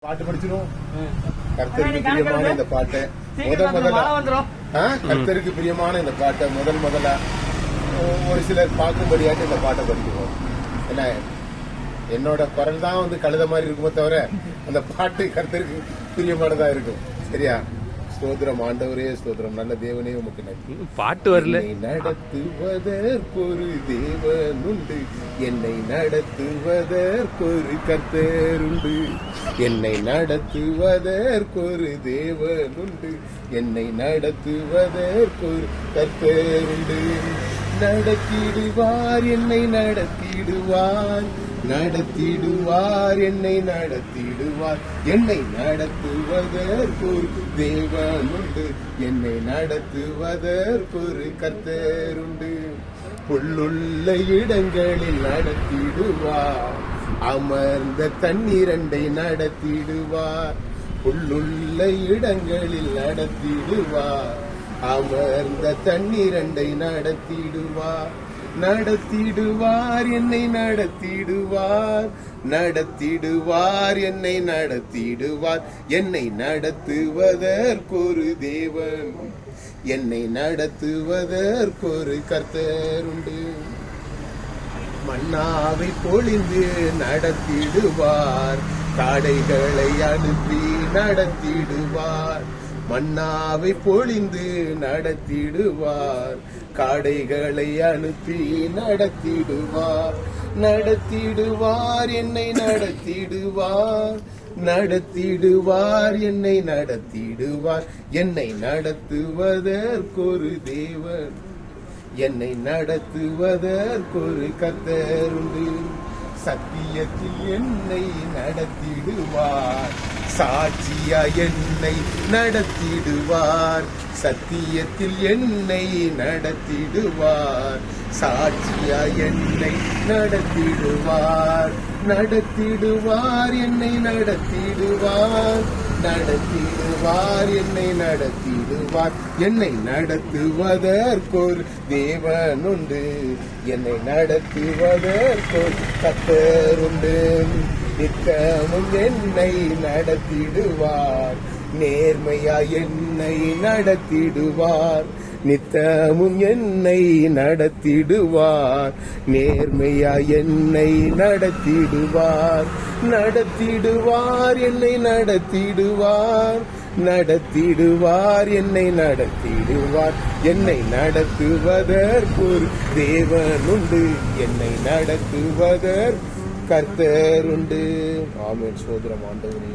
பாட்டு படிச்சிரும். கர்த்தருக்கு பிரியமான இந்த பாட்டை கர்த்தருக்கு பிரியமான இந்த பாட்டை முதலா ஒரு சிலர் பார்க்கும்படியாட்டு இந்த பாட்டை படிக்கிறோம். ஏன்னா என்னோட குரல் தான் கழுத மாதிரி இருக்குமோ தவிர அந்த பாட்டு கர்த்தருக்கு பிரியமானதா இருக்கும். சரியா? ஸ்தோத்திரம் ஆண்டவரே, ஸ்தோத்திரம் நல்ல தேவனே, உமக்கு நன்றி. பாட்டு வரல. நடத்துவதற்கொரு தேவனுண்டு, என்னை நடத்துவதற்கொரு கர்த்தருண்டு. என்னை நடத்துவதற்கொரு தேவனுண்டு, என்னை நடத்துவதற்கொரு கர்த்தருண்டு. நடத்திடுவார், என்னை நடத்திடுவார், நடத்திடுவார், என்னை நடத்திடுவார். என்னை நடத்துவதற்கொரு தேவனுண்டு, என்னை நடத்துவதற்கொரு கர்த்தருண்டு. புல்லுள்ள இடங்களில் நடத்திடுவார், அமர்ந்த தண்ணீரண்டை நடத்திடுவார். புல்லுள்ள இடங்களில் நடத்திடுவார், அமர்ந்த தண்ணீரண்டை நடத்திடுவார். நடத்திடுவார், என்னை நடத்திடுவார், நடத்திடுவார், என்னை நடத்திடுவார். என்னை நடத்துவதற்கொரு தேவன், என்னை நடத்துவதற்கொரு கர்த்தருண்டு. மன்னாவை பொழிந்து நடத்திடுவார், காடைகளை அனுப்பி நடத்திடுவார். மன்னாவை பொழிந்து நடத்திடுவார், காடைகளை அனுப்பி நடத்திடுவார். நடத்திடுவார், என்னை நடத்திடுவார், நடத்திடுவார், என்னை நடத்திடுவார். என்னை நடத்துவதற்கொரு தேவன், என்னை நடத்துவதற்கொரு கர்த்தருண்டு. சத்தியத்தில் என்னை நடத்திடுவார், சாட்சியா என்னை நடத்திடுவார். சத்தியத்தில் என்னை நடத்திடுவார், சாட்சியா என்னை நடத்திடுவார். நடத்திடுவார், என்னை நடத்திடுவார், நடத்திடுவார், என்னை நடத்திடுவார். என்னை நடத்துவதற்கொரு தேவனுண்டு, என்னை நடத்துவதற்கொரு கர்த்தருண்டு. நித்தமும் என்னை நடத்திடுவார், நேர்மையா என்னை நடத்திடுவார். நித்தமும் என்னை நடத்திடுவார், நேர்மையா என்னை நடத்திடுவார். நடத்திடுவார், என்னை நடத்திடுவார், நடத்திடுவார், என்னை நடத்திடுவார். என்னை நடத்துவதற்கொரு தேவனுண்டு, என்னை நடத்துவதற்கு கர்த்தருண்டு. ஆமென். சோதரம் ஆண்டவரே.